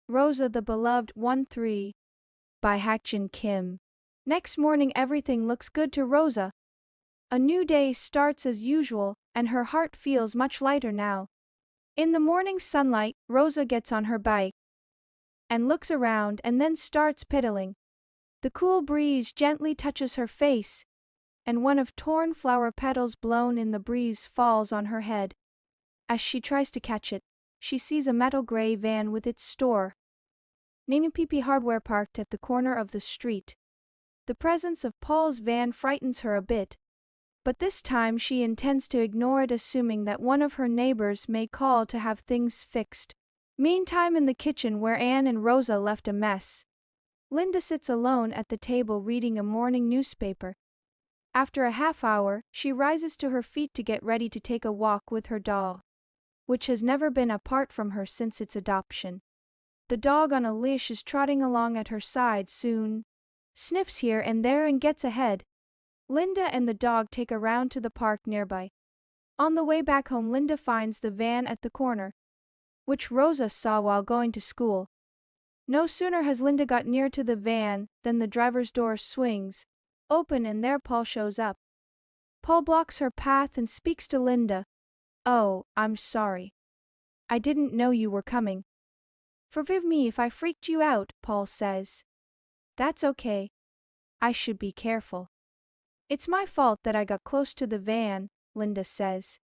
Rosa the Beloved One 3 by Hakjin Kim. Next morning everything looks good to Rosa. A new day starts as usual, and her heart feels much lighter now. In the morning sunlight, Rosa gets on her bike and looks around and then starts pedaling. The cool breeze gently touches her face, and one of torn flower petals blown in the breeze falls on her head. As she tries to catch it, she sees a metal gray van with its store named PP Hardware parked at the corner of the street. The presence of Paul's van frightens her a bit, but this time she intends to ignore it, assuming that one of her neighbors may call to have things fixed. Meantime, in the kitchen where Anne and Rosa left a mess, Linda sits alone at the table reading a morning newspaper. After a half hour, she rises to her feet to get ready to take a walk with her dog, which has never been apart from her since its adoption. The dog on a leash is trotting along at her side, soon sniffs here and there and gets ahead. Linda and the dog take a round to the park nearby. On the way back home, Linda finds the van at the corner, which Rosa saw while going to school. No sooner has Linda got near to the van than the driver's door swings open and there Paul shows up. Paul blocks her path and speaks to Linda. "Oh, I'm sorry. I didn't know you were coming. Forgive me if I freaked you out," Paul says. "That's okay. I should be careful. It's my fault that I got close to the van," Linda says.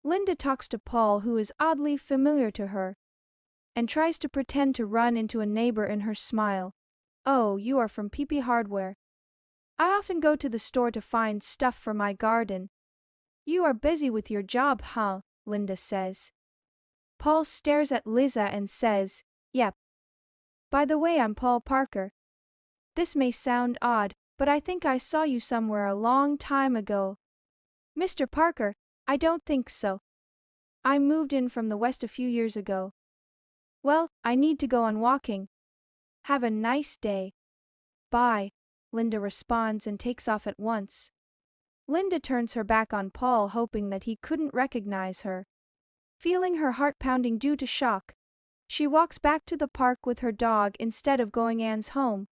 Linda talks to Paul, who is oddly familiar to her, and tries to pretend to run into a neighbor in her smile. "Oh, you are from PP Hardware. I often go to the store to find stuff for my garden. You are busy with your job, huh?" Linda says. Paul stares at Liza and says, "Yep. By the way, I'm Paul Parker. This may sound odd, but I think I saw you somewhere a long time ago." "Mr. Parker, I don't think so. I moved in from the West a few years ago." "Well, I need to go on walking. Have a nice day." "Bye," Linda responds and takes off at once. Linda turns her back on Paul, hoping that he couldn't recognize her. Feeling her heart pounding due to shock, she walks back to the park with her dog instead of going Anne's home.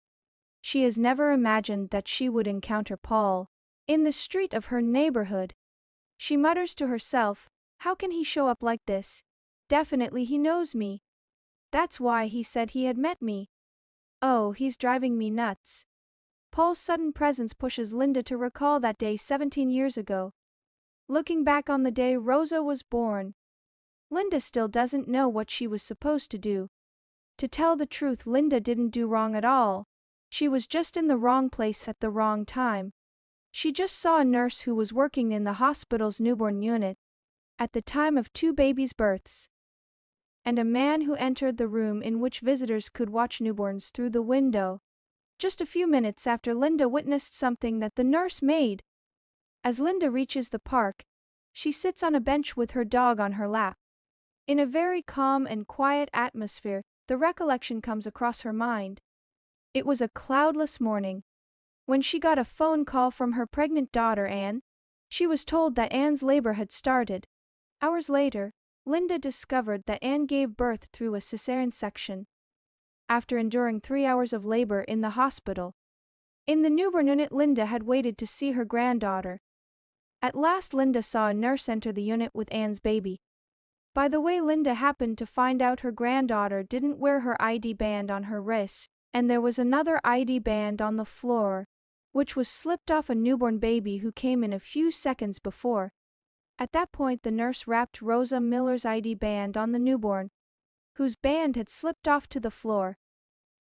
She has never imagined that she would encounter Paul in the street of her neighborhood. She mutters to herself, "How can he show up like this? Definitely he knows me. That's why he said he had met me. Oh, he's driving me nuts." Paul's sudden presence pushes Linda to recall that day 17 years ago. Looking back on the day Rosa was born, Linda still doesn't know what she was supposed to do. To tell the truth, Linda didn't do wrong at all. She was just in the wrong place at the wrong time. She just saw a nurse who was working in the hospital's newborn unit at the time of two babies' births, and a man who entered the room in which visitors could watch newborns through the window. Just a few minutes after, Linda witnessed something that the nurse made. As Linda reaches the park, she sits on a bench with her dog on her lap. In a very calm and quiet atmosphere, the recollection comes across her mind. It was a cloudless morning when she got a phone call from her pregnant daughter Anne. She was told that Anne's labor had started. Hours later, Linda discovered that Anne gave birth through a cesarean section, after enduring 3 hours of labor in the hospital. In the newborn unit, Linda had waited to see her granddaughter. At last, Linda saw a nurse enter the unit with Anne's baby. By the way, Linda happened to find out her granddaughter didn't wear her ID band on her wrist, and there was another ID band on the floor, which was slipped off a newborn baby who came in a few seconds before. At that point, the nurse wrapped Rosa Miller's ID band on the newborn, whose band had slipped off to the floor.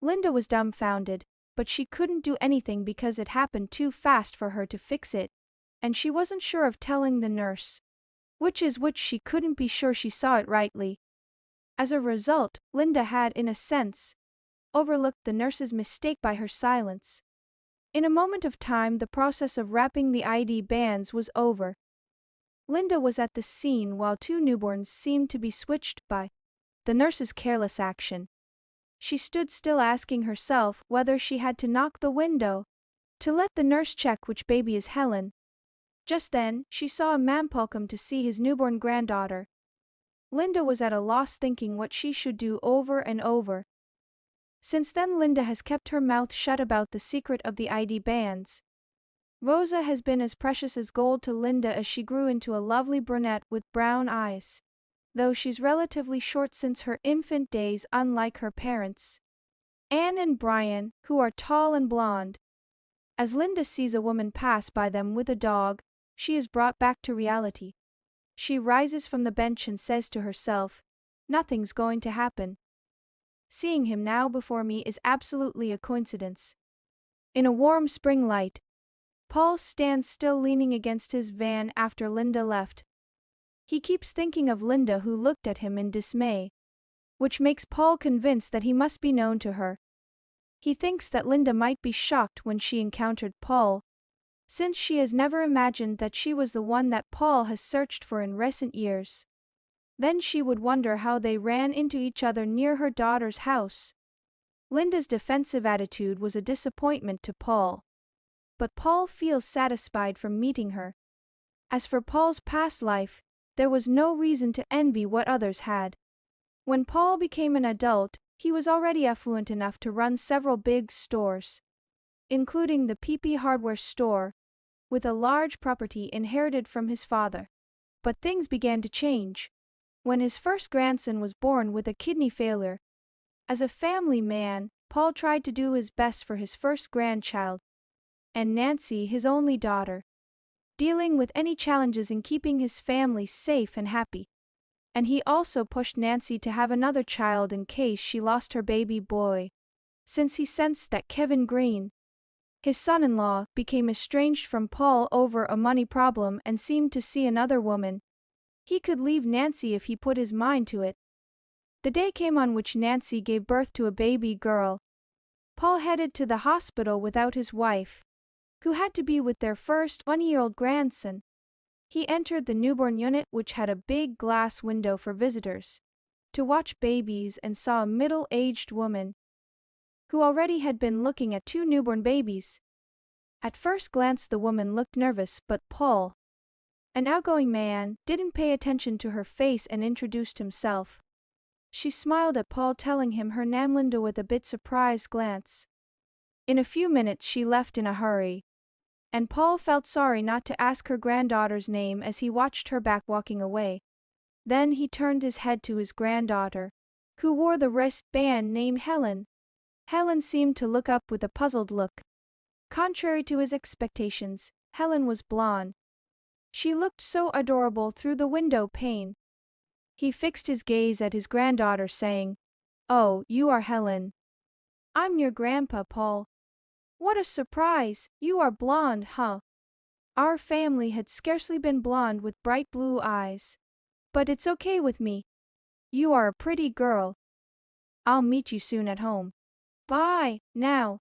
Linda was dumbfounded, but she couldn't do anything because it happened too fast for her to fix it, and she wasn't sure of telling the nurse which she couldn't be sure she saw it rightly. As a result, Linda had, in a sense, overlooked the nurse's mistake by her silence. In a moment of time, the process of wrapping the ID bands was over. Linda was at the scene while two newborns seemed to be switched by the nurse's careless action. She stood still, asking herself whether she had to knock the window to let the nurse check which baby is Helen. Just then, she saw a man come to see his newborn granddaughter. Linda was at a loss, thinking what she should do over and over. Since then, Linda has kept her mouth shut about the secret of the ID bands. Rosa has been as precious as gold to Linda as she grew into a lovely brunette with brown eyes. Though she's relatively short since her infant days, unlike her parents, Anne and Brian, who are tall and blonde. As Linda sees a woman pass by them with a dog, she is brought back to reality. She rises from the bench and says to herself, "Nothing's going to happen. Seeing him now before me is absolutely a coincidence." In a warm spring light, Paul stands still leaning against his van after Linda left. He keeps thinking of Linda, who looked at him in dismay, which makes Paul convinced that he must be known to her. He thinks that Linda might be shocked when she encountered Paul, since she has never imagined that she was the one that Paul has searched for in recent years. Then she would wonder how they ran into each other near her daughter's house. Linda's defensive attitude was a disappointment to Paul, but Paul feels satisfied from meeting her. As for Paul's past life, there was no reason to envy what others had. When Paul became an adult, he was already affluent enough to run several big stores, including the PP hardware store, with a large property inherited from his father. But things began to change when his first grandson was born with a kidney failure. As a family man, Paul tried to do his best for his first grandchild, and Nancy, his only daughter, dealing with any challenges in keeping his family safe and happy. And he also pushed Nancy to have another child in case she lost her baby boy, since he sensed that Kevin Green, his son-in-law, became estranged from Paul over a money problem and seemed to see another woman. He could leave Nancy if he put his mind to it. The day came on which Nancy gave birth to a baby girl. Paul headed to the hospital without his wife, who had to be with their first 1-year-old grandson. He entered the newborn unit, which had a big glass window for visitors to watch babies, and saw a middle-aged woman who already had been looking at 2 newborn babies. At first glance the woman looked nervous, but Paul, an outgoing man, didn't pay attention to her face and introduced himself. She smiled at Paul, telling him her name Linda with a bit surprised glance. In a few minutes she left in a hurry, and Paul felt sorry not to ask her granddaughter's name as he watched her back walking away. Then he turned his head to his granddaughter, who wore the wristband named Helen. Helen seemed to look up with a puzzled look. Contrary to his expectations, Helen was blonde. She looked so adorable through the window pane. He fixed his gaze at his granddaughter, saying, "Oh, you are Helen. I'm your grandpa, Paul. What a surprise, you are blonde, huh?" Our family had scarcely been blonde with bright blue eyes. But it's okay with me. You are a pretty girl. I'll meet you soon at home. Bye, now.